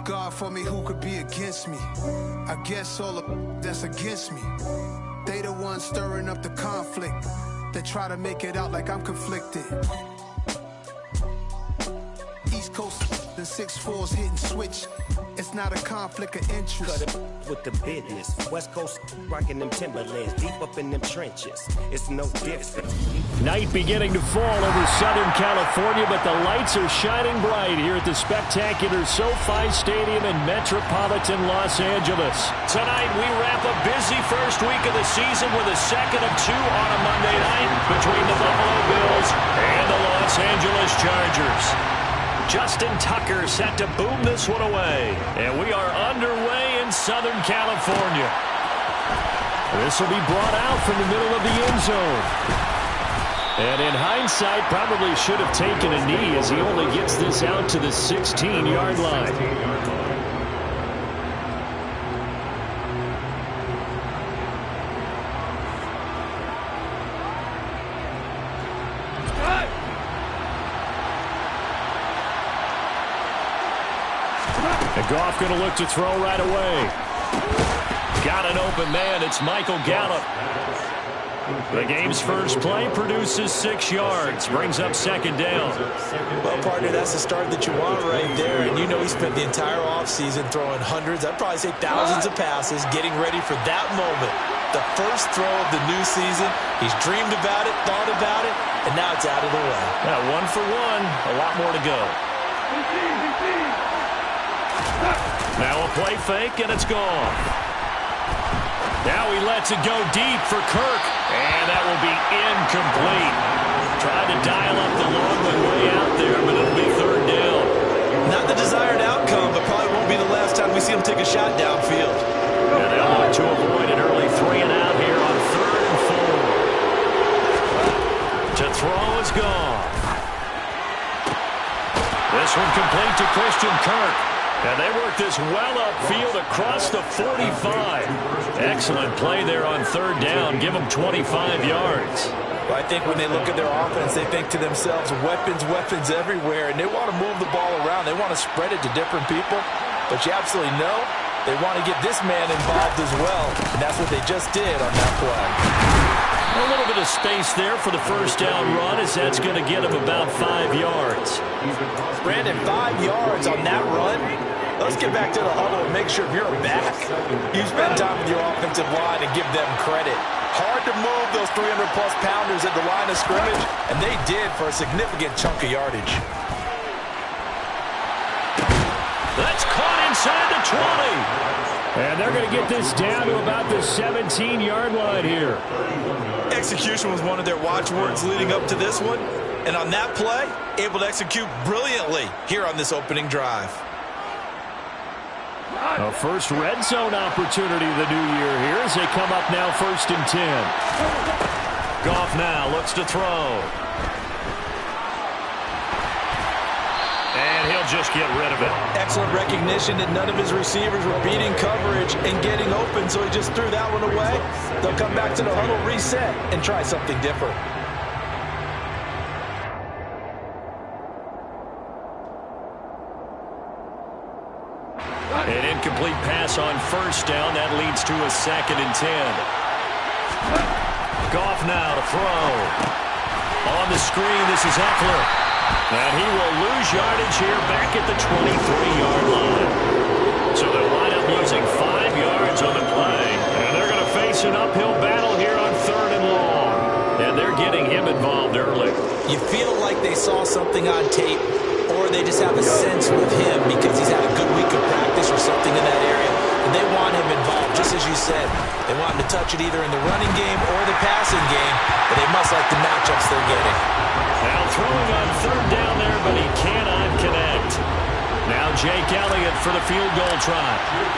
God for me, who could be against me? I guess all the that's against me. They the ones stirring up the conflict. They try to make it out like I'm conflicted. East Coast, the 6'4's hitting switch. It's not a conflict of interest. Cut it with the business. West Coast rocking them Timberlands, deep up in them trenches. It's no different. Night beginning to fall over Southern California, but the lights are shining bright here at the spectacular SoFi Stadium in metropolitan Los Angeles. Tonight, we wrap a busy first week of the season with a second of two on a Monday night between the Buffalo Bills and the Los Angeles Chargers. Justin Tucker set to boom this one away. And we are underway in Southern California. This will be brought out from the middle of the end zone. And in hindsight, probably should have taken a knee as he only gets this out to the 16-yard line. And Goff going to look to throw right away. Got an open man. It's Michael Gallup. The game's first play produces 6 yards. Brings up second down. Well, partner, that's the start that you want right there. And you know he spent the entire offseason throwing hundreds, I'd probably say thousands of passes, getting ready for that moment. The first throw of the new season. He's dreamed about it, thought about it, and now it's out of the way. Yeah, 1 for 1. A lot more to go. Now a play fake, and it's gone. Now he lets it go deep for Kirk, and that will be incomplete. Trying to dial up the long way out there, but it'll be third down. Not the desired outcome, but probably won't be the last time we see him take a shot downfield. And they'll look to avoid an early 3 and out here on 3rd and 4. To throw is gone. This one complete to Christian Kirk. And they work this well upfield across the 45. Excellent play there on 3rd down. Give them 25 yards. Well, I think when they look at their offense, they think to themselves, weapons, weapons everywhere. And they want to move the ball around. They want to spread it to different people. But you absolutely know they want to get this man involved as well. And that's what they just did on that play. A little bit of space there for the first down run, as that's going to get him about 5 yards. Brandon, 5 yards on that run. Let's get back to the huddle and make sure if you're back, you spend time with your offensive line and give them credit. Hard to move those 300-plus pounders at the line of scrimmage, and they did for a significant chunk of yardage. That's caught inside the 20. And they're going to get this down to about the 17-yard line here. Execution was one of their watchwords leading up to this one. And on that play, able to execute brilliantly here on this opening drive. A first red zone opportunity of the new year here as they come up now 1st and 10. Goff now looks to throw. And he'll just get rid of it. Excellent recognition that none of his receivers were beating coverage and getting open, so he just threw that one away. They'll come back to the huddle, reset, and try something different. An incomplete pass on 1st down. That leads to a 2nd and 10. Goff now to throw. On the screen, this is Eckler. And he will lose yardage here back at the 23-yard line. So they'll wind up losing 5 yards on the play. And they're going to face an uphill battle here on 3rd and long. And they're getting him involved early. You feel like they saw something on tape, or they just have a sense with him because he's had a good week of practice or something in that area, and they want him involved, just as you said. They want him to touch it either in the running game or the passing game, but they must like the matchups they're getting. Now throwing on 3rd down there, but he cannot connect. Now Jake Elliott for the field goal try.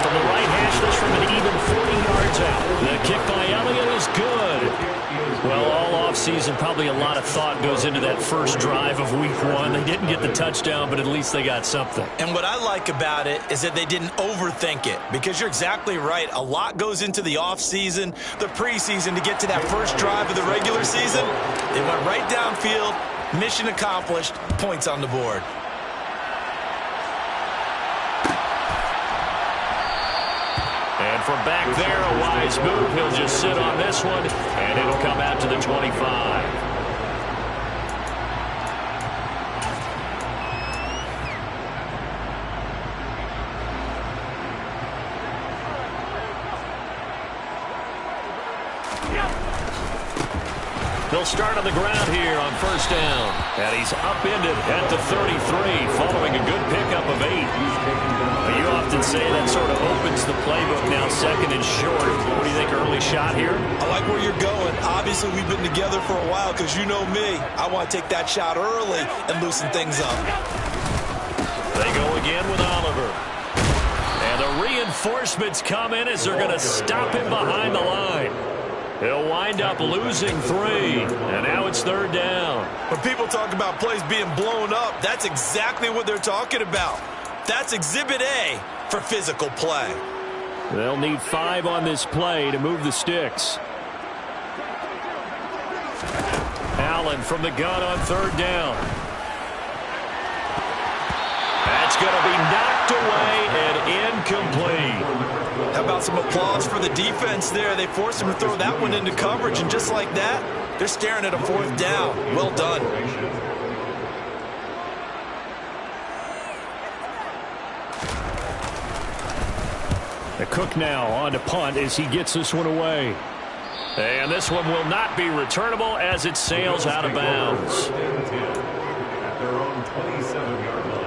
From the right hash, this from an even 40 yards out. The kick by Elliott is good. Well, all offseason, probably a lot of thought goes into that first drive of week 1. They didn't get the touchdown, but at least they got something. And what I like about it is that they didn't overthink it, because you're exactly right. A lot goes into the offseason, the preseason, to get to that first drive of the regular season. They went right downfield, mission accomplished, points on the board. from back there, a wise move. He'll just sit on this one, and it'll come out to the 25. They'll start on the ground here on first down. And he's upended at the 33 following a good pickup of 8. You often say that sort of opens the playbook now, second and short. What do you think, early shot here? I like where you're going. Obviously, we've been together for a while because you know me. I want to take that shot early and loosen things up. They go again with Oliver. And the reinforcements come in as they're going to stop him behind the line. He'll wind up losing 3, and now it's third down. When people talk about plays being blown up, that's exactly what they're talking about. That's Exhibit A for physical play. They'll need 5 on this play to move the sticks. Allen from the gun on third down. That's going to be knocked away and incomplete. How about some applause for the defense there? They forced him to throw that one into coverage, and just like that, they're staring at a fourth down. Well done. The Cook now on to punt as he gets this one away. And this one will not be returnable as it sails out of bounds. At their own 27-yard line.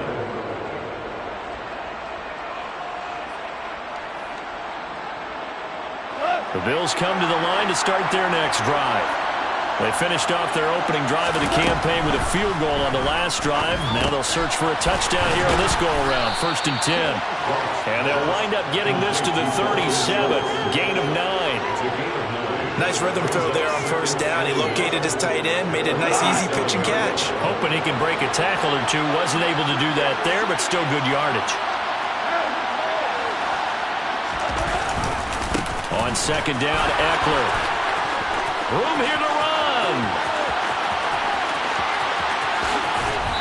The Bills come to the line to start their next drive. They finished off their opening drive of the campaign with a field goal on the last drive. Now they'll search for a touchdown here on this go-around, 1st and 10. And they'll wind up getting this to the 37, gain of 9. Nice rhythm throw there on first down. He located his tight end, made it a nice, easy pitch and catch. Hoping he can break a tackle or two. Wasn't able to do that there, but still good yardage. On second down, Eckler. Room here to run.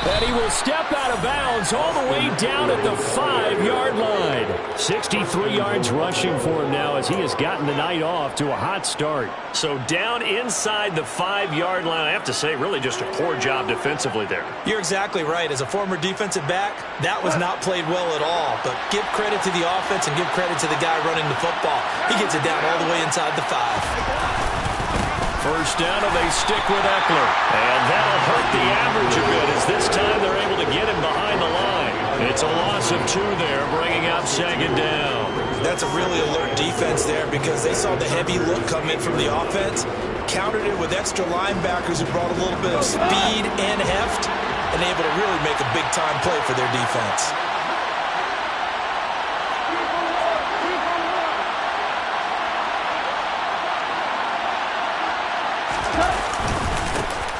And he will step out of bounds all the way down at the 5-yard line. 63 yards rushing for him now as he has gotten the night off to a hot start. So down inside the 5-yard line, I have to say, really just a poor job defensively there. You're exactly right. As a former defensive back, that was not played well at all. But give credit to the offense and give credit to the guy running the football. He gets it down all the way inside the 5. First down, and they stick with Eckler. And that'll hurt the average a bit as this time they're able to get him behind the line. It's a loss of 2 there, bringing up second down. That's a really alert defense there because they saw the heavy look come in from the offense, countered it with extra linebackers who brought a little bit of speed and heft, and able to really make a big-time play for their defense.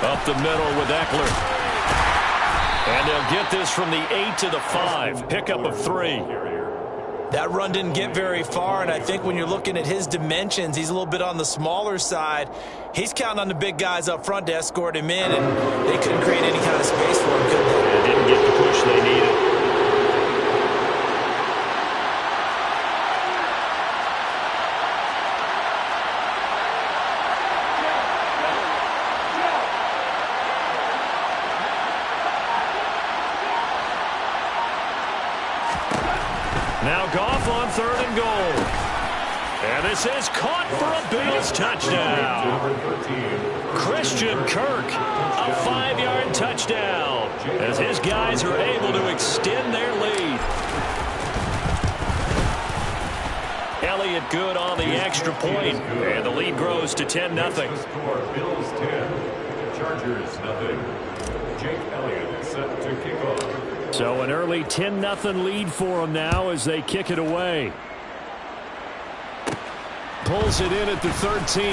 Up the middle with Eckler. And they'll get this from the 8 to the 5. Pickup of 3. That run didn't get very far, and I think when you're looking at his dimensions, he's a little bit on the smaller side. He's counting on the big guys up front to escort him in, and they couldn't create any kind of space for him, could they? They didn't get the push they needed. Now Goff on 3rd and goal. And this is caught for a Bills touchdown. Christian Kirk, a 5-yard touchdown, as his guys are able to extend their lead. Elliott good on the extra point, and the lead grows to 10-0. Bills 10, Chargers nothing. Jake Elliott set to kick off. So an early 10-0 lead for them now as they kick it away. Pulls it in at the 13.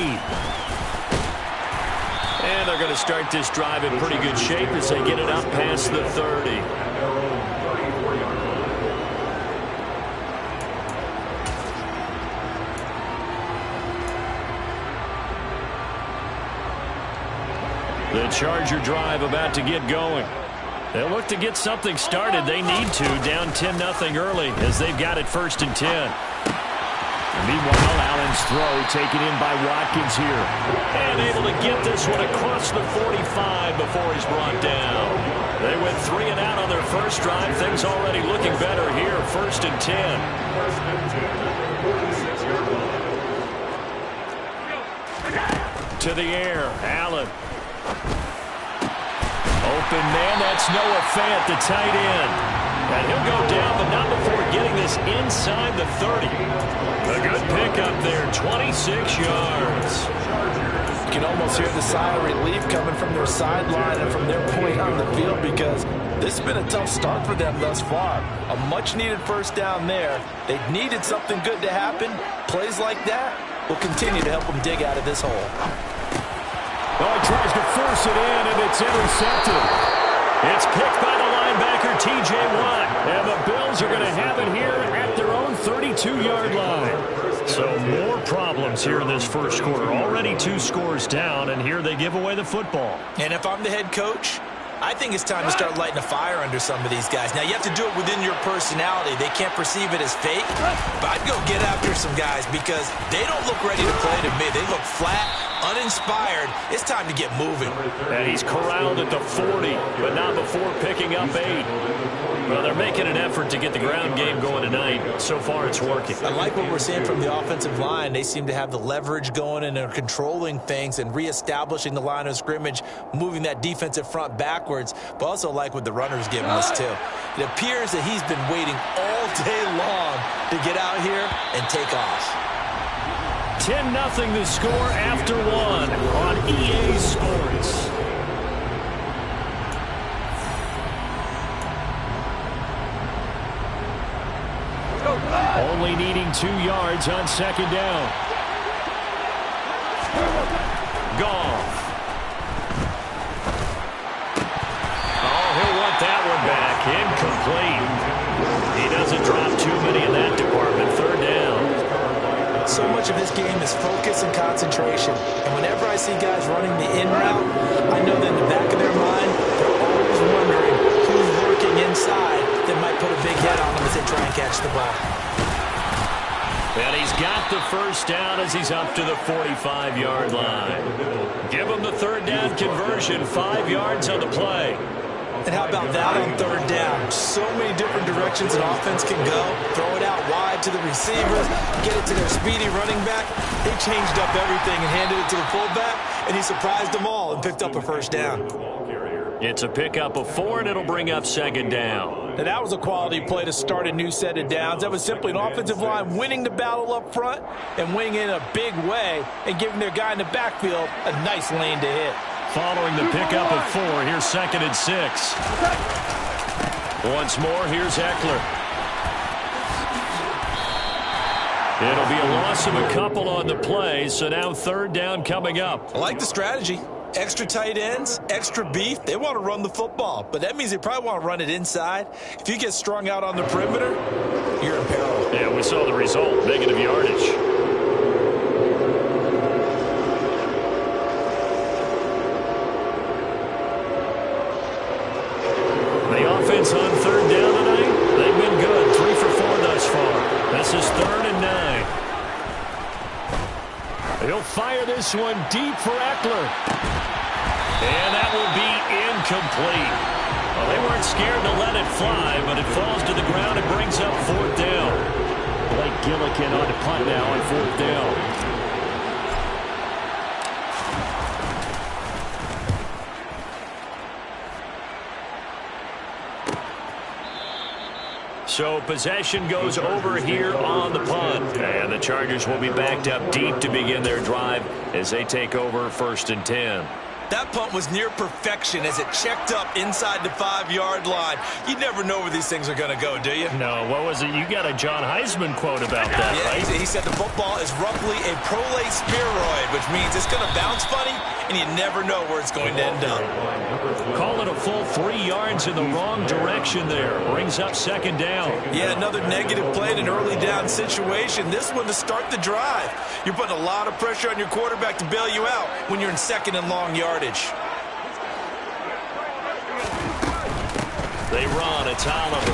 And they're going to start this drive in pretty good shape as they get it up past the 30. The Charger drive about to get going. They'll look to get something started. They need to, down 10-0 early as they've got it 1st and 10. Meanwhile, Allen's throw taken in by Watkins here. And able to get this one across the 45 before he's brought down. They went 3 and out on their first drive. Things already looking better here. 1st and 10. 1st and 10 at the 46-yard line. To the air, Allen. Open man, that's Noah Fant, the tight end. And he'll go down, but not before getting this inside the 30. A good pickup there, 26 yards. You can almost hear the sigh of relief coming from their sideline and from their point on the field, because this has been a tough start for them thus far. A much-needed first down there. They needed something good to happen. Plays like that will continue to help them dig out of this hole. Oh, he tries to force it in, and it's intercepted. It's picked by the linebacker, T.J. Watt. And the Bills are going to have it here at their own 32-yard line. So more problems here in this first quarter. Already 2 scores down, and here they give away the football. And if I'm the head coach, I think it's time to start lighting a fire under some of these guys. Now, you have to do it within your personality. They can't perceive it as fake. But I'd go get after some guys, because they don't look ready to play to me. They look flat, uninspired. It's time to get moving. And he's corralled at the 40, but not before picking up 8. Well, they're making an effort to get the ground game going tonight. So far, it's working. I like what we're seeing from the offensive line. They seem to have the leverage going, and they're controlling things and reestablishing the line of scrimmage, moving that defensive front backwards. But also like what the runner's giving us, too. It appears that he's been waiting all day long to get out here and take off. 10-0 the score after 1 on EA Sports. Only needing 2 yards on 2nd down. Goff. Oh, he'll want that one back. Incomplete. He doesn't drop too many in that department. 3rd down. So much of this game is focus and concentration. And whenever I see guys running the in route, I know that in the back of their mind, they're always wondering who's working inside that might put a big hit on them as they try and catch the ball. And he's got the 1st down as he's up to the 45-yard line. Give him the 3rd down conversion, 5 yards on the play. And how about that on 3rd down? So many different directions an offense can go. Throw it out wide to the receivers, get it to their speedy running back. They changed up everything and handed it to the fullback, and he surprised them all and picked up a 1st down. It's a pickup of 4, and it'll bring up 2nd down. Now, that was a quality play to start a new set of downs. That was simply an offensive line winning the battle up front and winning in a big way and giving their guy in the backfield a nice lane to hit. Following the pickup of 4, here's 2nd and 6. Once more, here's Eckler. It'll be a loss of a couple on the play, so now 3rd down coming up. I like the strategy. Extra tight ends, extra beef. They want to run the football, but that means they probably want to run it inside. If you get strung out on the perimeter, you're in peril. Yeah, we saw the result, negative yardage. The offense on 3rd down tonight, they've been good. 3 for 4 thus far. This is 3rd and 9. He'll fire this one deep for Eckler. And that will be incomplete. Well, they weren't scared to let it fly, but it falls to the ground and brings up 4th down. Blake Gillikin on the punt now on 4th down. So possession goes over here on the punt. And the Chargers will be backed up deep to begin their drive as they take over 1st and 10. That punt was near perfection as it checked up inside the 5-yard line. You never know where these things are going to go, do you? No, what was it? You got a John Heisman quote about that, yeah, right? He said the football is roughly a prolate spheroid, which means it's going to bounce funny, and you never know where it's going to end up. Call it a full 3 yards in the wrong direction there. Brings up 2nd down. Yeah, another negative play in an early down situation. This one to start the drive. You're putting a lot of pressure on your quarterback to bail you out when you're in 2nd and long yardage. They run. It's Oliver.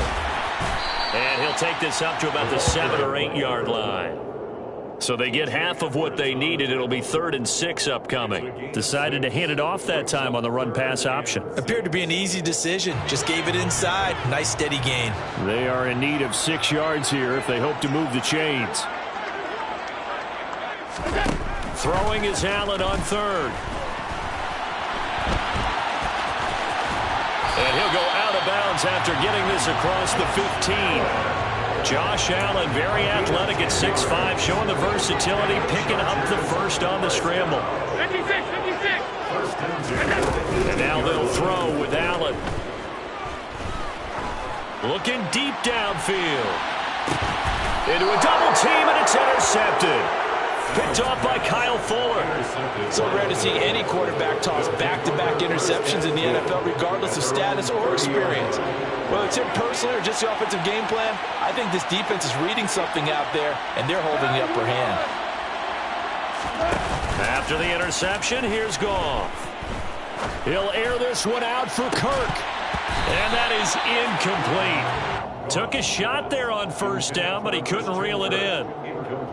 And he'll take this up to about the 7 or 8 yard line. So they get half of what they needed. It'll be 3rd and 6 upcoming. Decided to hand it off that time on the run-pass option. Appeared to be an easy decision. Just gave it inside. Nice steady gain. They are in need of 6 yards here if they hope to move the chains. Throwing is Allen on 3rd. And he'll go out of bounds after getting this across the 15. Josh Allen, very athletic at 6'5", showing the versatility, picking up the first on the scramble. 56. And now they'll throw with Allen. Looking deep downfield. Into a double team, and it's intercepted. Picked off by Kyle Fuller. So rare to see any quarterback toss back-to-back interceptions in the NFL, regardless of status or experience. Whether it's him personally or just the offensive game plan, I think this defense is reading something out there, and they're holding the upper hand. After the interception, here's Goff. He'll air this one out for Kirk. And that is incomplete. Took a shot there on 1st down, but he couldn't reel it in.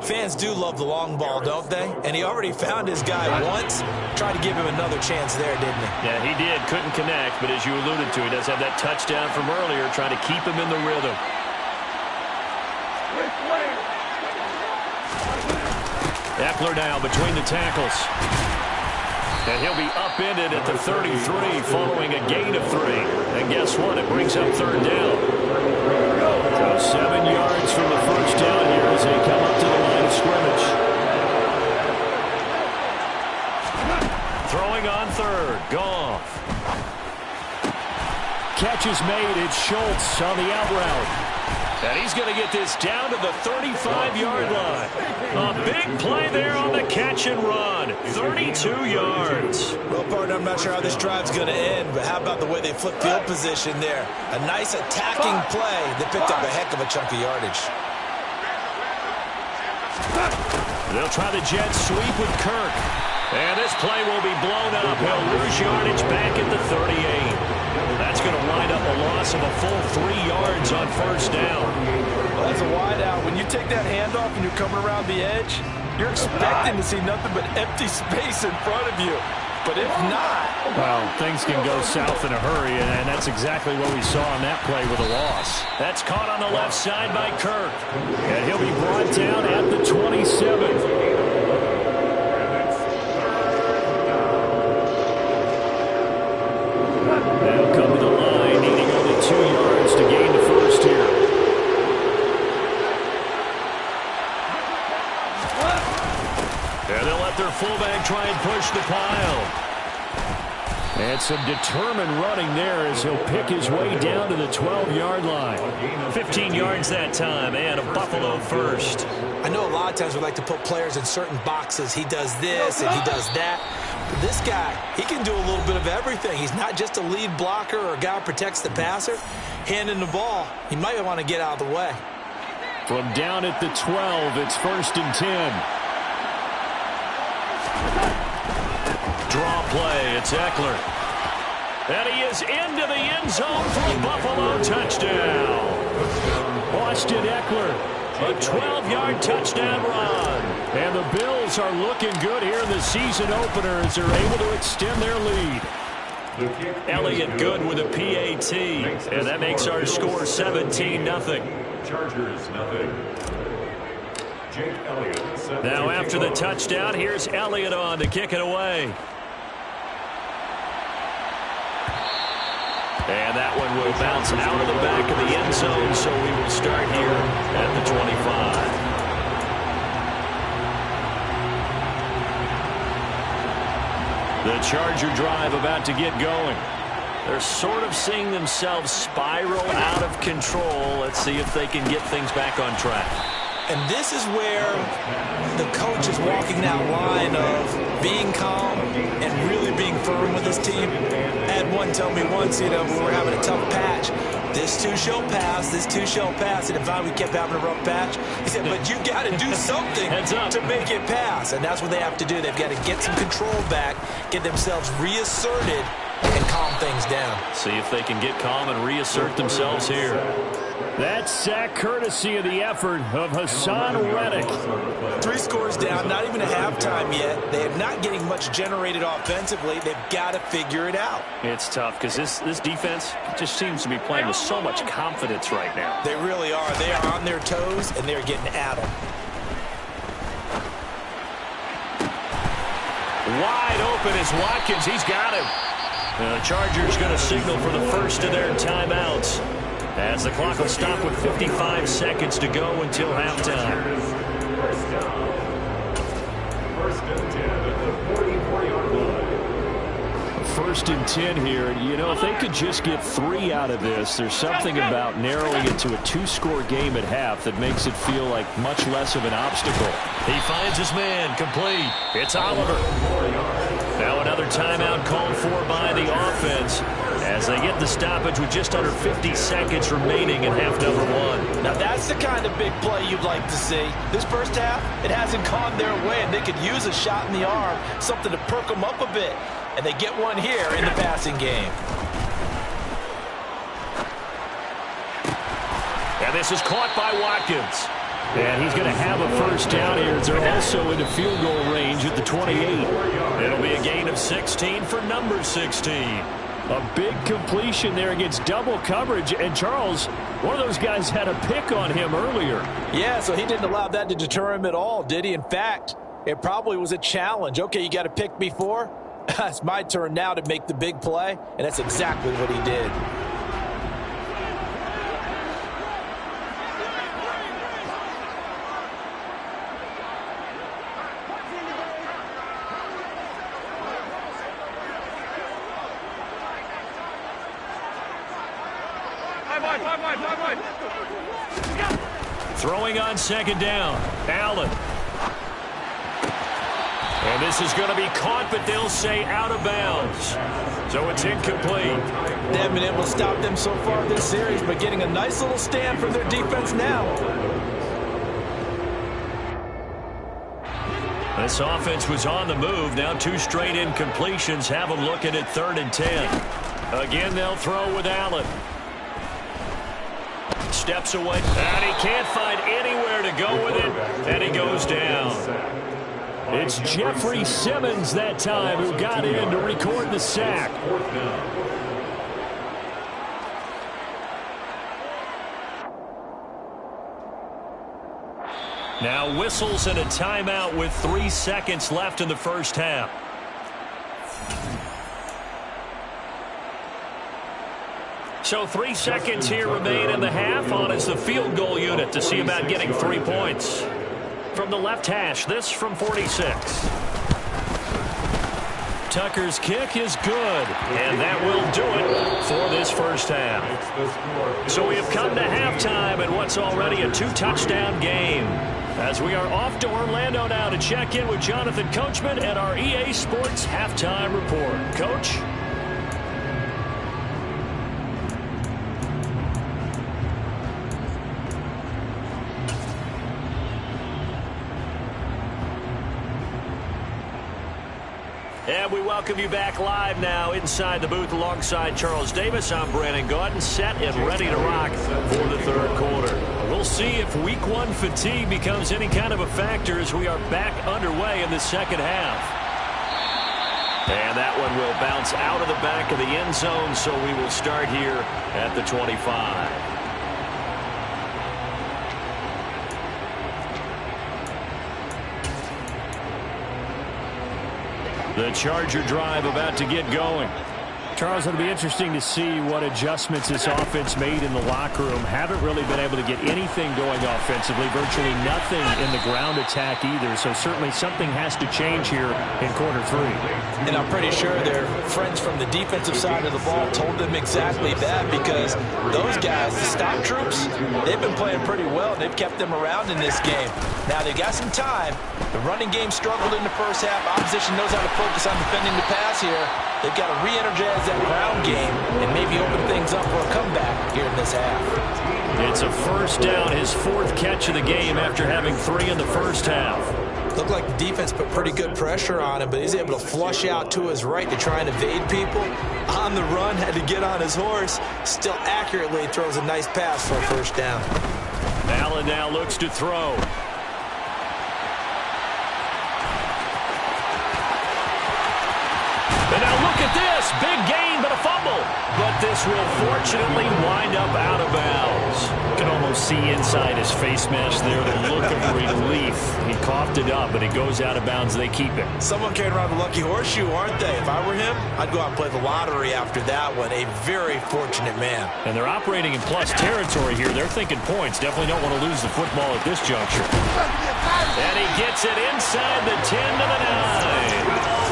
Fans do love the long ball, don't they? And he already found his guy once. Tried to give him another chance there, didn't he? Yeah, he did. Couldn't connect, but as you alluded to, he does have that touchdown from earlier, trying to keep him in the rhythm. Eckler now between the tackles. And he'll be upended at the 33 following a gain of 3. And guess what? It brings up 3rd down. So 7 yards from the first down here as they come up to the line of scrimmage. Throwing on 3rd. Goff. Catch is made. It's Schultz on the out route. And he's going to get this down to the 35-yard line. A big play there on the catch and run. 32 yards. Well, partner, I'm not sure how this drive's going to end, but how about the way they flip field position there? A nice attacking play that picked up a heck of a chunk of yardage. They'll try the jet sweep with Kirk. And this play will be blown up. He'll lose yardage back at the 38. That's going to wind up a loss of a full 3 yards on 1st down. Well, that's a wide out. When you take that handoff and you're coming around the edge, you're expecting to see nothing but empty space in front of you. But if not... Well, things can go south in a hurry, and that's exactly what we saw on that play with a loss. That's caught on the left side by Kirk. And he'll be brought down at the 27. They'll come to the line, needing only 2 yards to gain the first here. And they'll let their fullback try and push the pile. And some determined running there as he'll pick his way down to the 12-yard line. 15 yards that time, and a Buffalo first. I know a lot of times we like to put players in certain boxes. He does this and he does that. But this guy, he can do a little bit of everything. He's not just a lead blocker or a guy who protects the passer. Handing the ball, he might want to get out of the way. From down at the 12, it's 1st and 10. Draw play, it's Eckler. And he is into the end zone for a Buffalo touchdown. Austin Eckler, a 12-yard touchdown run. And the Bills are looking good here in the season opener as they're able to extend their lead. Elliott good with a PAT, and that makes our score 17-0. Chargers, nothing. Jake Elliott set Now to after kick the off. touchdown, here's Elliott on to kick it away. And that one will bounce out of the back of the end zone, so we will start here at the 25. The Charger drive about to get going. They're sort of seeing themselves spiral out of control. Let's see if they can get things back on track. And this is where the coach is walking that line of being calm and really being firm with his team. I had one tell me once, we were having a tough patch. This too shall pass, this too shall pass. And if we kept having a rough patch, he said, but you got to do something to make it pass. And that's what they have to do. They've got to get some control back, get themselves reasserted, and calm things down. See if they can get calm and reassert themselves here. That sack courtesy of the effort of Hassan Reddick. 3 scores down, not even a halftime yet. They are not getting much generated offensively. They've got to figure it out. It's tough because this defense just seems to be playing with so much confidence right now. They really are. They are on their toes, and they're getting at them. Wide open is Watkins. He's got him. The Chargers going to signal for the first of their timeouts, as the clock will stop with 55 seconds to go until halftime. First down. First and 10 at the 44-yard line. First and 10 here. You know, if they could just get 3 out of this, there's something about narrowing it to a 2-score game at half that makes it feel like much less of an obstacle. He finds his man, complete. It's Oliver. Now another timeout called for by the offense as they get the stoppage with just under 50 seconds remaining in half number 1. Now that's the kind of big play you'd like to see. This first half, it hasn't gone their way, and they could use a shot in the arm, something to perk them up a bit. And they get one here in the passing game. And this is caught by Watkins. And he's going to have a first down here. They're also into field goal range at the 28. It'll be a gain of 16 for number 16. A big completion there against double coverage. And Charles, one of those guys had a pick on him earlier. Yeah, so he didn't allow that to deter him at all, did he? In fact, it probably was a challenge. Okay, you got to pick me for? It's my turn now to make the big play, and that's exactly what he did. Throwing on second down, Allen. And this is going to be caught, but they'll say out of bounds. So it's incomplete. They haven't been able to stop them so far this series, but getting a nice little stand from their defense now. This offense was on the move. Now 2 straight incompletions have them looking at 3rd and 10. Again, they'll throw with Allen. Steps away, and he can't find anywhere to go with it, and he goes down. It's Jeffrey Simmons that time who got in to record the sack. Now whistles and a timeout with 3 seconds left in the first half. So 3 seconds here remain in the half. On is the field goal unit to see about getting 3 points. From the left hash, this from 46. Tucker's kick is good, and that will do it for this first half. So we have come to halftime in what's already a 2-touchdown game, as we are off to Orlando now to check in with Jonathan Coachman and our EA Sports Halftime Report. Coach? And we welcome you back live now inside the booth alongside Charles Davis. I'm Brandon Gaudin, set and ready to rock for the third quarter. We'll see if week 1 fatigue becomes any kind of a factor as we are back underway in the second half. And that one will bounce out of the back of the end zone, so we will start here at the 25. The Charger drive about to get going. Charles, it'll be interesting to see what adjustments this offense made in the locker room. Haven't really been able to get anything going offensively, virtually nothing in the ground attack either. So certainly something has to change here in quarter 3. And I'm pretty sure their friends from the defensive side of the ball told them exactly that, because those guys, the stop troops, they've been playing pretty well. They've kept them around in this game. Now they've got some time. The running game struggled in the first half. Opposition knows how to focus on defending the pass here. They've got to re-energize that ground game and maybe open things up for a comeback here in this half. It's a first down, his 4th catch of the game after having 3 in the first half. Looked like the defense put pretty good pressure on him, but he's able to flush out to his right to try and evade people. On the run, had to get on his horse. Still accurately throws a nice pass for a first down. Allen now looks to throw. And now look at this. Big gain, but a fumble. But this will fortunately wind up out of bounds. You can almost see inside his face mask there the look of relief. He coughed it up, but it goes out of bounds. They keep it. Someone carrying around the lucky horseshoe, aren't they? If I were him, I'd go out and play the lottery after that one. A very fortunate man. And they're operating in plus territory here. They're thinking points. Definitely don't want to lose the football at this juncture. And he gets it inside the 10 to the 9.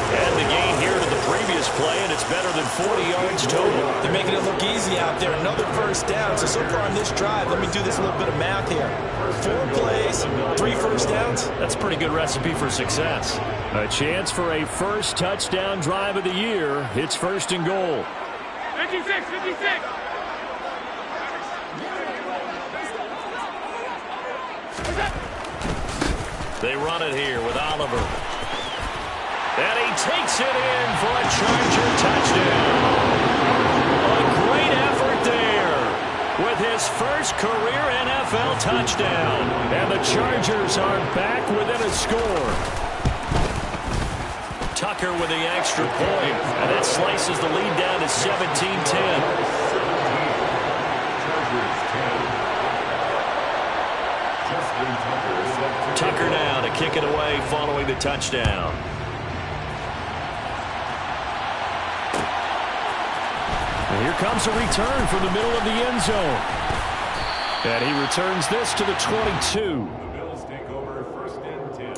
And the gain here to the previous play, and it's better than 40 yards total. They're making it look easy out there. Another first down. So far on this drive, let me do this little bit of math here. 4 plays, 3 first downs. That's a pretty good recipe for success. A chance for a first touchdown drive of the year. It's first and goal. 56, 56. They run it here with Oliver. And he takes it in for a Charger touchdown. A great effort there with his first career NFL touchdown. And the Chargers are back within a score. Tucker with the extra point. And that slices the lead down to 17-10. Tucker now to kick it away following the touchdown. And here comes a return from the middle of the end zone. And he returns this to the 22. The Bills take over first and 10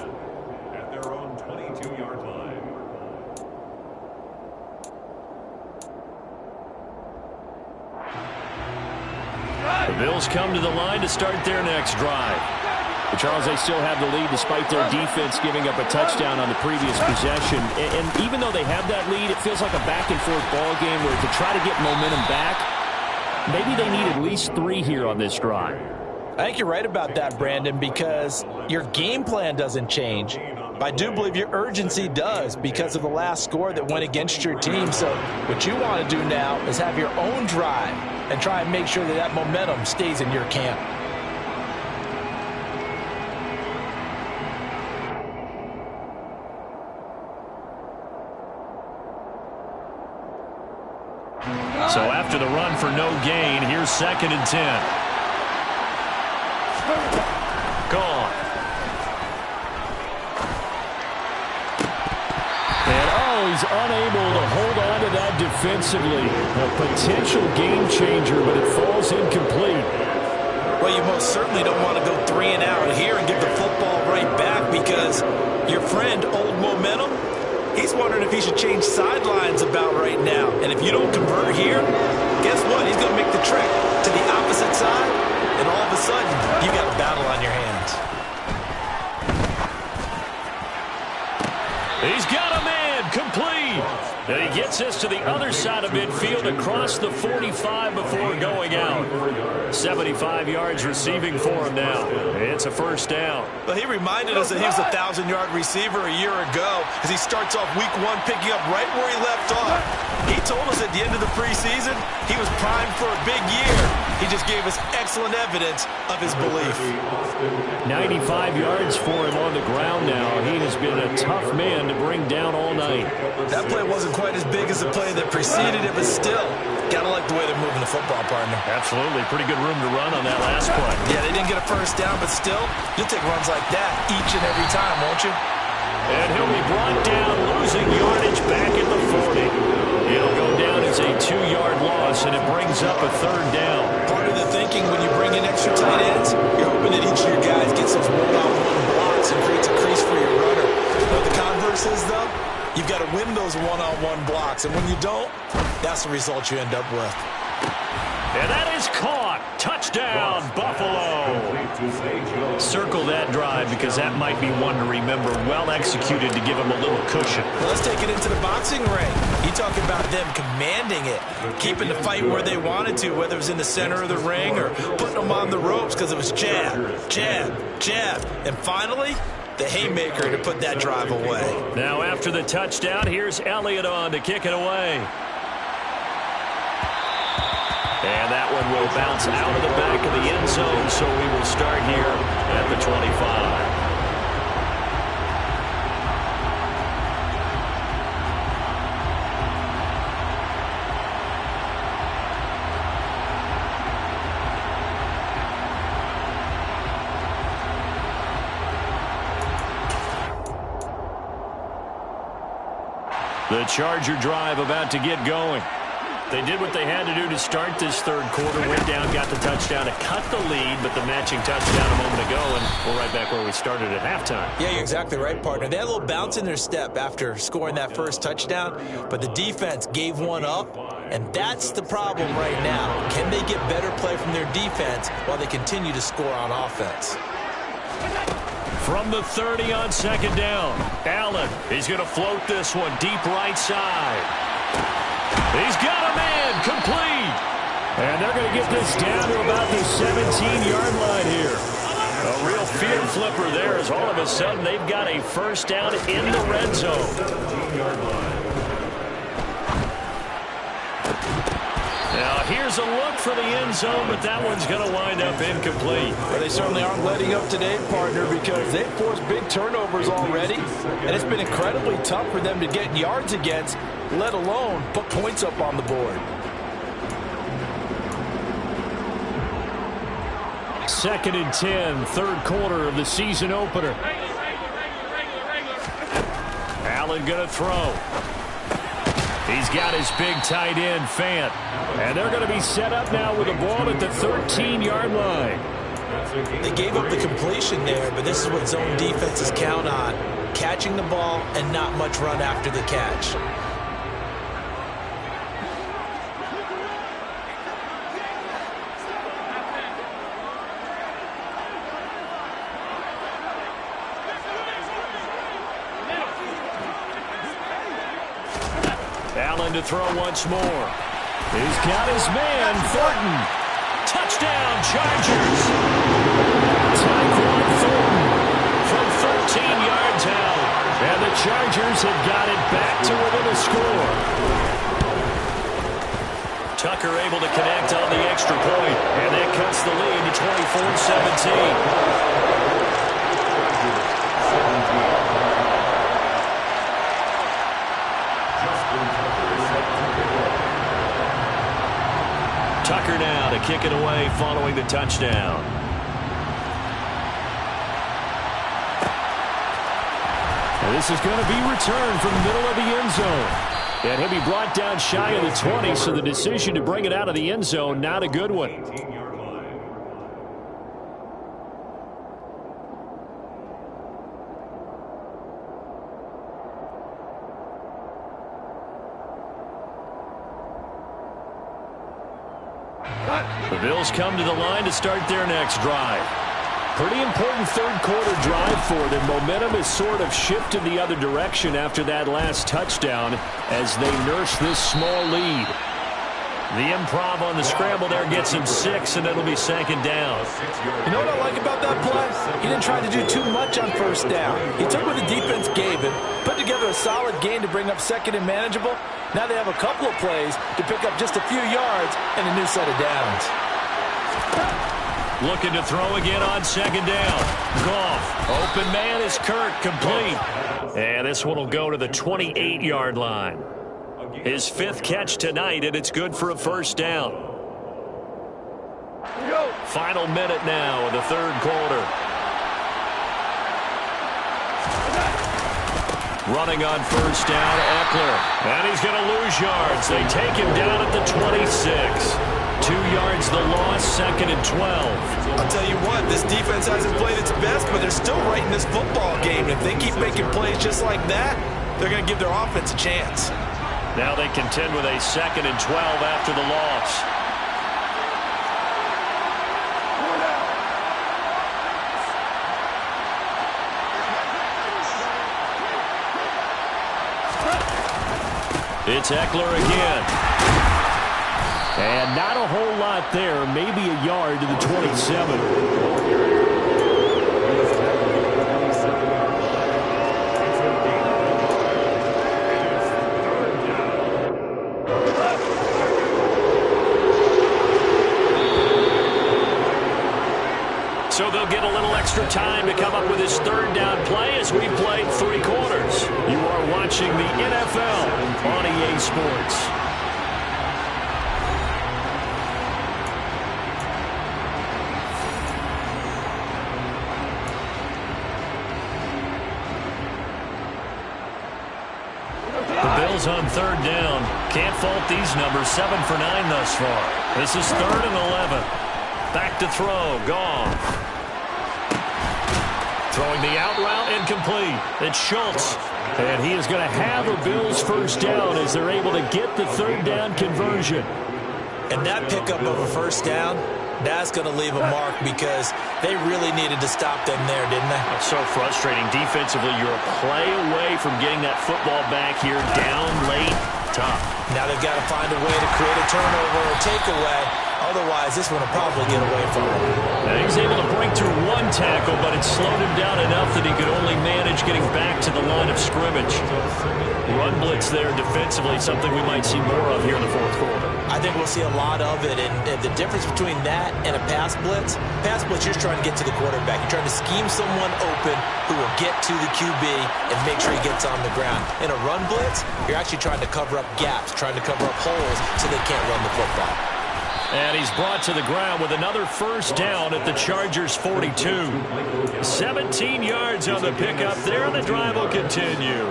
at their own 22-yard line. The Bills come to the line to start their next drive. But Charles, they still have the lead despite their defense giving up a touchdown on the previous possession. And even though they have that lead, it feels like a back-and-forth ball game where to try to get momentum back, maybe they need at least 3 here on this drive. I think you're right about that, Brandon, because your game plan doesn't change. But I do believe your urgency does because of the last score that went against your team. So what you want to do now is have your own drive and try and make sure that that momentum stays in your camp. So after the run for no gain, here's 2nd and 10. Gone. And he's unable to hold on to that defensively. A potential game changer, but it falls incomplete. Well, you most certainly don't want to go 3 and out here and give the football right back because your friend, Old Momentum, he's wondering if he should change sidelines about right now. And if you don't convert here, guess what? He's going to make the trek to the opposite side, and all of a sudden, you got a battle on your hands. He's got a man, complete. And he gets this to the other side of midfield across the 45 before going out. 75 yards receiving for him now. It's a first down. Well, he reminded us that he was a 1,000-yard receiver a year ago as he starts off week 1 picking up right where he left off. He told us at the end of the preseason he was primed for a big year. He just gave us excellent evidence of his belief. 95 yards for him on the ground now. He has been a tough man to bring down all night. That play wasn't quite as big as the play that preceded it, but still, gotta like the way they're moving the football, partner. Absolutely. Pretty good room to run on that last play. Yeah, they didn't get a first down, but still, you'll take runs like that each and every time, won't you? And he'll be brought down, losing yardage back at the 40. It'll go down as a 2-yard loss, and it brings up a 3rd down. Part of the thinking when you bring in extra tight ends, you're hoping that each of your guys gets those one-on-one blocks and creates a crease for your runner. But the converse is, though, you've got to win those one-on-one blocks, and when you don't, that's the result you end up with. And that is caught. Touchdown, Buffalo. Circle that drive because that might be one to remember. Well executed to give him a little cushion. Well, let's take it into the boxing ring. You talk about them commanding it, keeping the fight where they wanted to, whether it was in the center of the ring or putting them on the ropes because it was jab, jab, jab. And finally, the haymaker to put that drive away. Now after the touchdown, here's Elliott on to kick it away. And that one will bounce out of the back of the end zone, so we will start here at the 25. The Charger drive about to get going. They did what they had to do to start this third quarter. Went down, got the touchdown to cut the lead, but the matching touchdown a moment ago, and we're right back where we started at halftime. Yeah, you're exactly right, partner. They had a little bounce in their step after scoring that first touchdown, but the defense gave one up, and that's the problem right now. Can they get better play from their defense while they continue to score on offense? From the 30 on second down, Allen, he's going to float this one deep right side. He's got a man, complete. And they're going to get this down to about the 17-yard line here. A real field flipper there as all of a sudden they've got a first down in the red zone. Now here's a look for the end zone, but that one's going to wind up incomplete. Well, they certainly aren't letting up today, partner, because they've forced big turnovers already, and it's been incredibly tough for them to get yards against, let alone put points up on the board. Second and 10, third quarter of the season opener. Allen going to throw. He's got his big tight end, Fant. And they're going to be set up now with the ball at the 13-yard line. They gave up the completion there, but this is what zone defenses count on. Catching the ball and not much run after the catch. Allen to throw once more. He's got his man, Thornton. Touchdown, Chargers. Tyquan Thornton from 13 yards out. And the Chargers have got it back to within a score. Tucker able to connect on the extra point. And that cuts the lead to 24-17. Tucker now to kick it away following the touchdown. And this is going to be returned from the middle of the end zone. And he'll be brought down shy of the 20, so the decision to bring it out of the end zone, not a good one. The Bills come to the line to start their next drive. Pretty important third quarter drive for them. Momentum has sort of shifted the other direction after that last touchdown as they nurse this small lead. The improv on the scramble there gets him 6, and it'll be second down. You know what I like about that play? He didn't try to do too much on first down. He took what the defense gave him, put together a solid game to bring up second and manageable. Now they have a couple of plays to pick up just a few yards and a new set of downs. Looking to throw again on second down. Goff. Open man is Kirk, complete. And this one will go to the 28-yard line. His 5th catch tonight, and it's good for a first down. Final minute now in the third quarter. Running on first down, Eckler. And he's going to lose yards. They take him down at the 26. 2 yards the loss, second and 12. I'll tell you what, this defense hasn't played its best, but they're still right in this football game. If they keep making plays just like that, they're going to give their offense a chance. Now they contend with a second and 12 after the loss. It's Eckler again. And not a whole lot there. Maybe a yard to the 27. So they'll get a little extra time to come up with his third down play as we played 3 quarters. You are watching the NFL on EA Sports. On 3rd down. Can't fault these numbers. 7 for 9 thus far. This is 3rd and 11. Back to throw. Gone. Throwing the out route incomplete. It's Schultz. And he is going to have a Bills first down as they're able to get the 3rd down conversion. And that pickup of a first down, that's going to leave a mark because they really needed to stop them there, didn't they? It's so frustrating. Defensively, you're a play away from getting that football back here down late. Tough. Now they've got to find a way to create a turnover or takeaway. Otherwise, this one will probably get away from him. Now he's able to break through 1 tackle, but it slowed him down enough that he could only manage getting back to the line of scrimmage. Run blitz there defensively, something we might see more of here in the 4th quarter. I think we'll see a lot of it, and the difference between that and a pass blitz, you're just trying to get to the quarterback. You're trying to scheme someone open who will get to the QB and make sure he gets on the ground. In a run blitz, you're actually trying to cover up gaps, trying to cover up holes so they can't run the football. And he's brought to the ground with another first down at the Chargers' 42. 17 yards on the pickup there, and the drive will continue.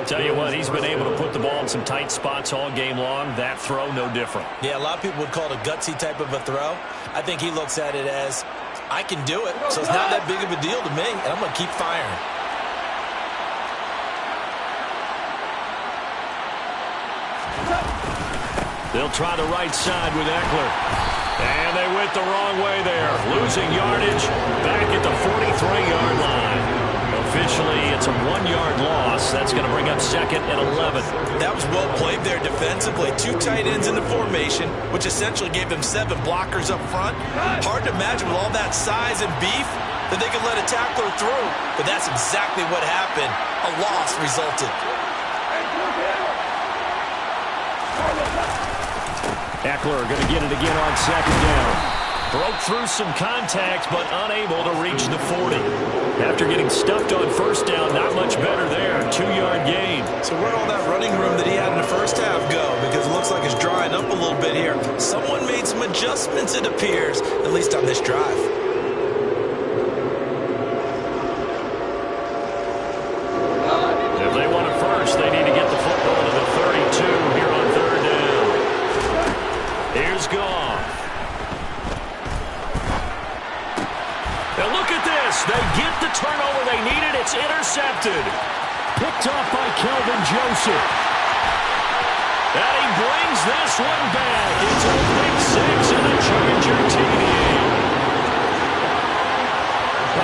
Tell you what, he's been able to put the ball in some tight spots all game long. That throw, no different. Yeah, a lot of people would call it a gutsy type of a throw. I think he looks at it as, I can do it, so it's not that big of a deal to me, and I'm going to keep firing. They'll try the right side with Eckler. And they went the wrong way there. Losing yardage back at the 43-yard line. Officially, it's a 1-yard loss. That's going to bring up 2nd and 11. That was well played there defensively. 2 tight ends in the formation, which essentially gave them 7 blockers up front. Hard to imagine with all that size and beef that they could let a tackler through. But that's exactly what happened. A loss resulted. Eckler going to get it again on 2nd down. Broke through some contact, but unable to reach the 40. After getting stuffed on first down, not much better there. 2-yard gain. So where'd all that running room that he had in the first half go? Because it looks like it's drying up a little bit here. Someone made some adjustments, it appears, at least on this drive. If they want it first, they need to get the football to the 32 here on 3rd down. Here's Goff. Now look at this. They get the turnover they needed. It's intercepted. Picked off by Kelvin Joseph. And he brings this one back. It's a big 6 and a Charger TD.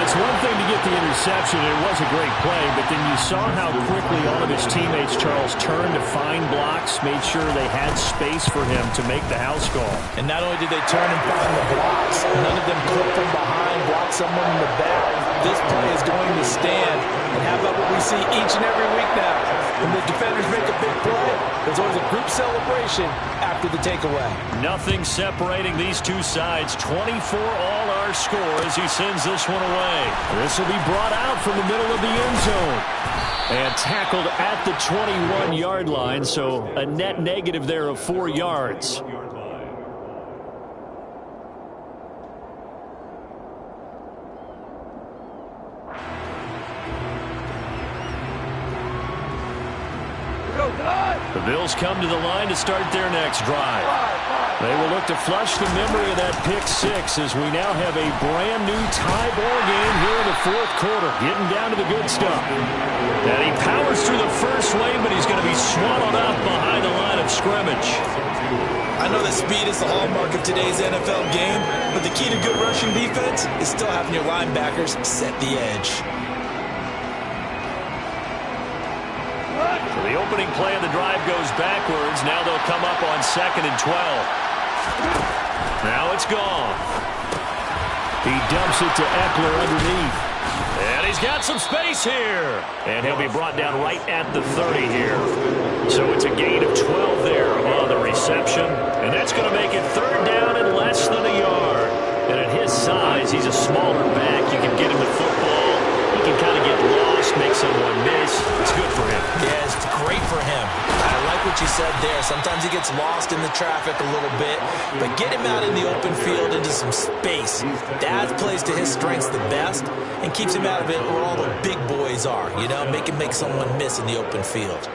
It's one thing to get the interception. It was a great play, but then you saw how quickly all of his teammates, Charles, turned to find blocks, made sure they had space for him to make the house call. And not only did they turn and find the blocks, none of them clipped from behind, blocked someone in the back. This play is going to stand. And how about what we see each and every week now? When the defenders make a big play, there's always a group celebration after the takeaway. Nothing separating these two sides. 24 all our score as he sends this one away. This will be brought out from the middle of the end zone. And tackled at the 21-yard line, so a net negative there of 4 yards. The Bills come to the line to start their next drive. They will look to flush the memory of that pick 6 as we now have a brand new tie ball game here in the 4th quarter. Getting down to the good stuff. And he powers through the first lane, but he's going to be swallowed up behind the line of scrimmage. I know that speed is the hallmark of today's NFL game, but the key to good rushing defense is still having your linebackers set the edge. So the opening play of the drive goes backwards. Now they'll come up on 2nd and 12. Now it's gone. He dumps it to Eckler underneath. And he's got some space here. And he'll be brought down right at the 30 here. So it's a gain of 12 there on the reception. And that's going to make it 3rd down and less than a yard. And at his size, he's a smaller back. You can get him the football. He can kind of get lost, make someone miss. It's good for him. Yeah, it's great for him. I like what you said there. Sometimes he gets lost in the traffic a little bit, but get him out in the open field into some space. That plays to his strengths the best and keeps him out of it where all the big boys are, you know, make someone miss in the open field.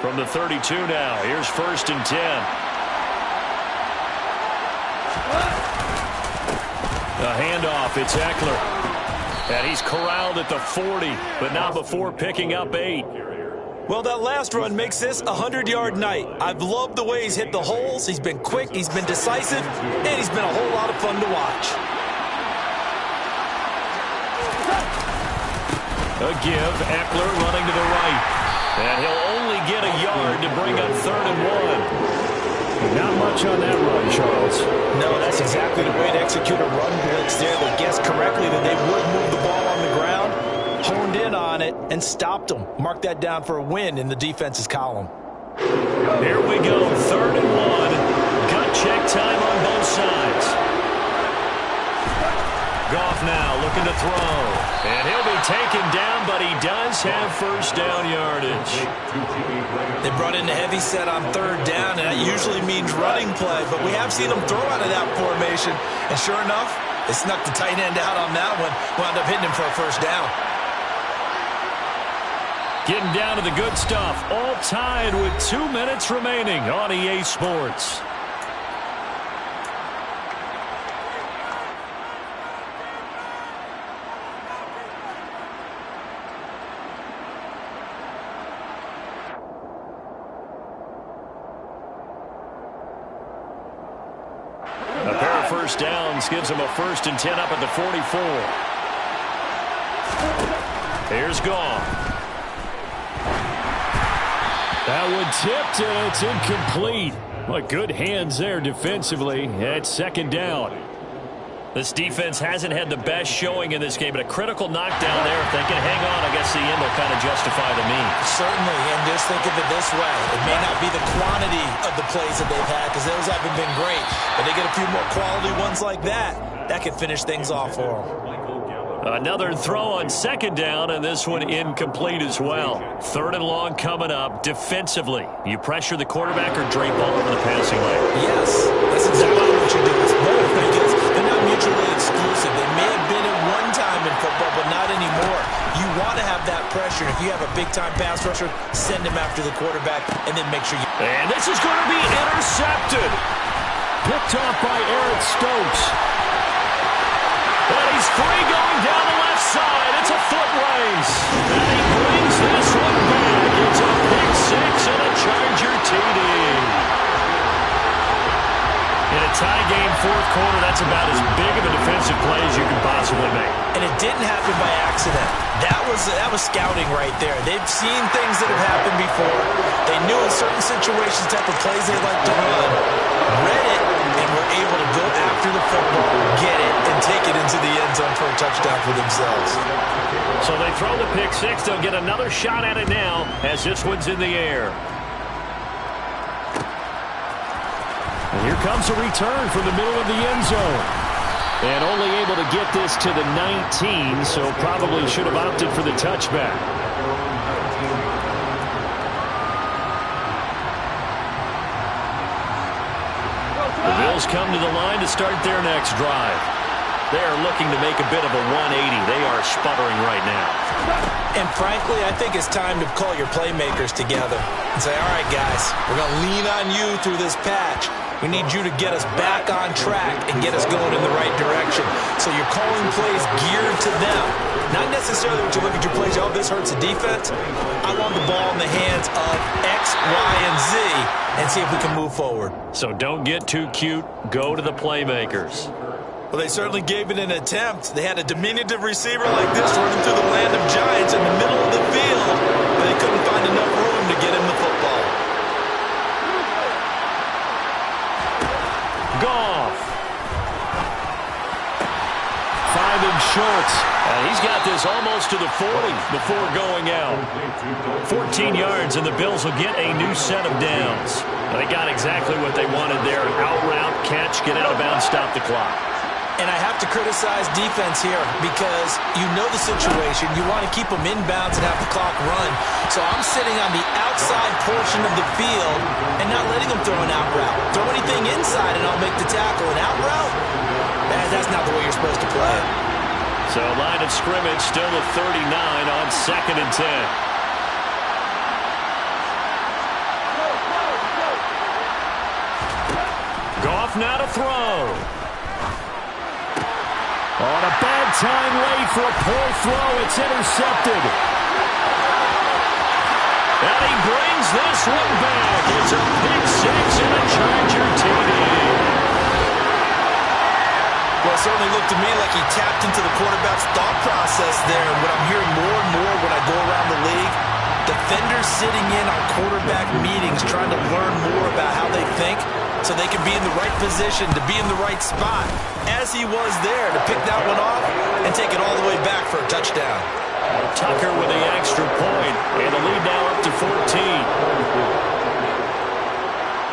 From the 32 now, here's 1st and 10. A handoff, it's Eckler. And he's corralled at the 40, but not before picking up 8. Well, that last run makes this a 100-yard night. I've loved the way he's hit the holes. He's been quick, he's been decisive, and he's been a whole lot of fun to watch. A give, Eckler running to the right. And he'll only get a yard to bring up 3rd and 1. Not much on that run, Charles. No, that's exactly the way to execute a run blitz there. They guessed correctly that they would move the ball on the ground, honed in on it, and stopped them. Mark that down for a win in the defense's column. Here we go, 3rd and 1. Gut check time on both sides. Goff now looking to throw. And he'll be taken down, but he does have 1st down yardage. They brought in a heavy set on 3rd down, and that usually means running play, but we have seen them throw out of that formation. And sure enough, they snuck the tight end out on that one, wound up hitting him for a 1st down. Getting down to the good stuff, all tied with 2 minutes remaining on EA Sports. A pair of 1st downs gives him a 1st and 10 up at the 44. Here's Goff. That one tipped, and it's incomplete. Well, good hands there defensively at 2nd down. This defense hasn't had the best showing in this game, but a critical knockdown there. If they can hang on, I guess the end will kind of justify the means. Certainly, and just think of it this way. It may not be the quantity of the plays that they've had, because those haven't been great, but they get a few more quality ones like that. That can finish things off for them. Another throw on 2nd down, and this one incomplete as well. 3rd and long coming up. Defensively, you pressure the quarterback or drape all over the passing lane? Yes, that's exactly what you do. It's both, because they're not mutually exclusive. They may have been at one time in football, but not anymore. You want to have that pressure. If you have a big-time pass rusher, send him after the quarterback, and then make sure you... And this is going to be intercepted. Picked off by Eric Stokes. But he's free going down the left side. It's a foot race. And he brings this one back. It's a pick 6 and a Charger TD. In a tie game 4th quarter, that's about as big of a defensive play as you can possibly make. And it didn't happen by accident. That was scouting right there. They've seen things that have happened before. They knew in certain situations type of plays they like to run. Read it, and were able to go after the football, get it, and take it into the end zone for a touchdown for themselves. So they throw the pick 6. They'll get another shot at it now as this one's in the air. And here comes a return from the middle of the end zone. And only able to get this to the 19, so probably should have opted for the touchback. The Bills come to the line to start their next drive. They are looking to make a bit of a 180. They are sputtering right now. And frankly, I think it's time to call your playmakers together and say, all right, guys, we're going to lean on you through this patch. We need you to get us back on track and get us going in the right direction. So you're calling plays geared to them. Not necessarily when you look at your plays, oh, this hurts the defense. I want the ball in the hands of X, Y, and Z and see if we can move forward. So don't get too cute. Go to the playmakers. Well, they certainly gave it an attempt. They had a diminutive receiver like this running through the land of giants in the middle of the field, but they couldn't find enough room to get him the football. Goff. 5 in shorts. He's got this almost to the 40 before going out. 14 yards, and the Bills will get a new set of downs. They got exactly what they wanted there. Out route, catch, get out of bounds, stop the clock. And I have to criticize defense here because you know the situation. You want to keep them inbounds and have the clock run. So I'm sitting on the outside portion of the field and not letting them throw an out route. Throw anything inside and I'll make the tackle. An out route? That's not the way you're supposed to play it. So line of scrimmage still at 39 on 2nd and 10. Goff now to throw. On a bad time late for a poor throw. It's intercepted. And he brings this one back. It's a pick six and a Charger TD. Well, it certainly looked to me like he tapped into the quarterback's thought process there. And what I'm hearing more and more when I go around the league, defenders sitting in on quarterback meetings trying to learn more about how they think so they can be in the right position, to be in the right spot, as he was there to pick that one off and take it all the way back for a touchdown. Tucker with the extra point, and the lead now up to 14.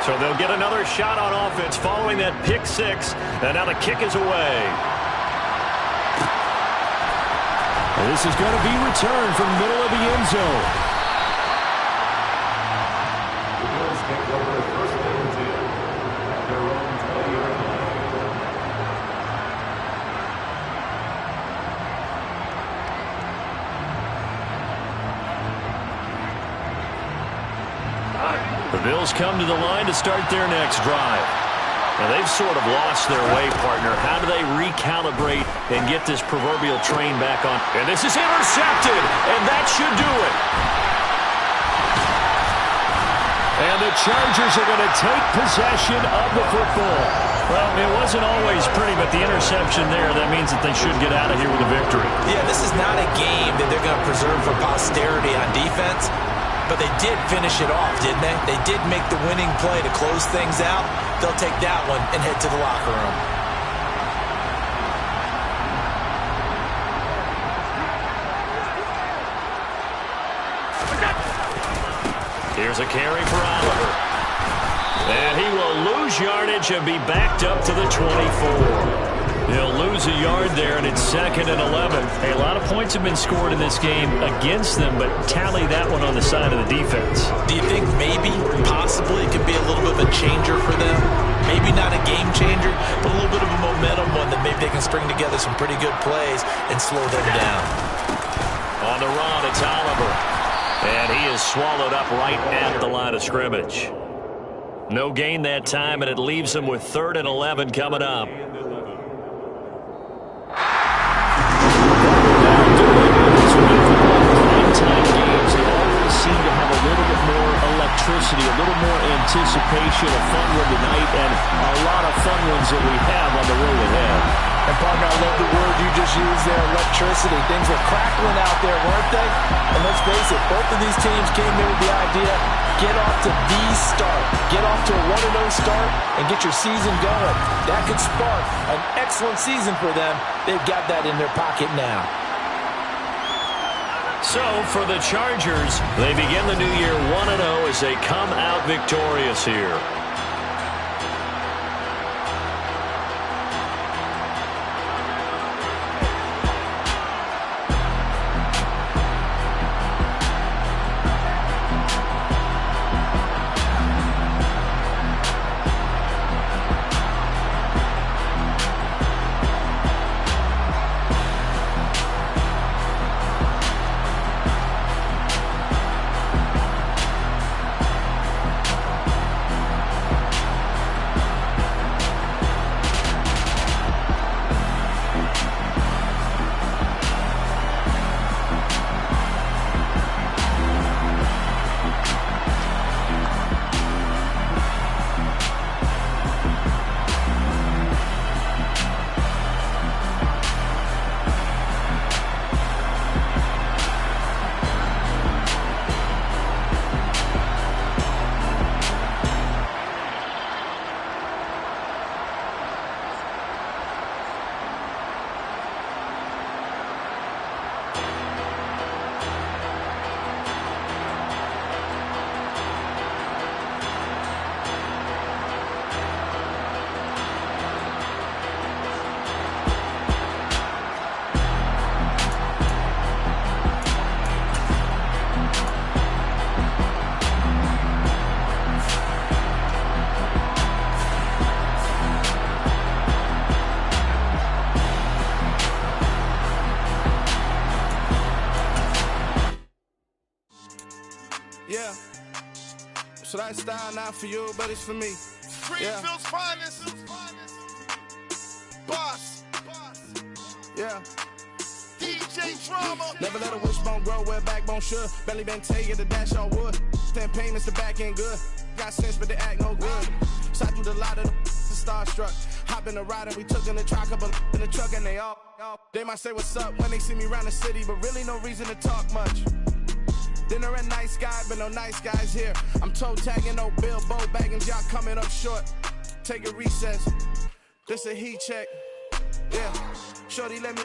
So they'll get another shot on offense following that pick six, and now the kick is away. And this is going to be returned from the middle of the end zone. The Bills take over first and 10 at their own 20-yard line. The Bills come to the line to start their next drive. Now, they've sort of lost their way, partner. How do they recalibrate and get this proverbial train back on? And this is intercepted, and that should do it. And the Chargers are going to take possession of the football. Well, it wasn't always pretty, but the interception there, that means that they should get out of here with a victory. Yeah, this is not a game that they're going to preserve for posterity on defense. But they did finish it off, didn't they? They did make the winning play to close things out. They'll take that one and head to the locker room. Here's a carry for Oliver. And he will lose yardage and be backed up to the 24. He'll lose a yard there, and it's 2nd and 11. Hey, a lot of points have been scored in this game against them, but tally that one on the side of the defense. Do you think maybe, possibly, it could be a little bit of a changer for them? Maybe not a game changer, but a little bit of a momentum one that maybe they can string together some pretty good plays and slow them down. On the run, it's Oliver. And he is swallowed up right at the line of scrimmage. No gain that time, and it leaves them with 3rd and 11 coming up. Seem to have a little bit more electricity, a little more anticipation, a fun one tonight, and a lot of fun ones that we have on the road ahead. And, partner, I love the word you just used there, electricity. Things were crackling out there, weren't they? And let's face it, both of these teams came in with the idea, get off to the start. Get off to a 1-0 start and get your season going. That could spark an excellent season for them. They've got that in their pocket now. So, for the Chargers, they begin the new year 1-0 as they come out victorious here. that style not for you, but it's for me. Greenfield's finest. Boss. Yeah. DJ Drama. Never let a wishbone grow where a backbone should. Belly been tell you the dash all wood. 10 payments, the back end good. Got sense, but they act no good. Shot through the lot of the starstruck. Hop in the ride and we took in the truck, couple in the truck, and they all. They might say what's up when they see me around the city, but really no reason to talk much. Dinner a nice guy, but no nice guys here. I'm toe tagging, no Bilbo bagging, y'all coming up short. Take a recess. This a heat check. Yeah, shorty let me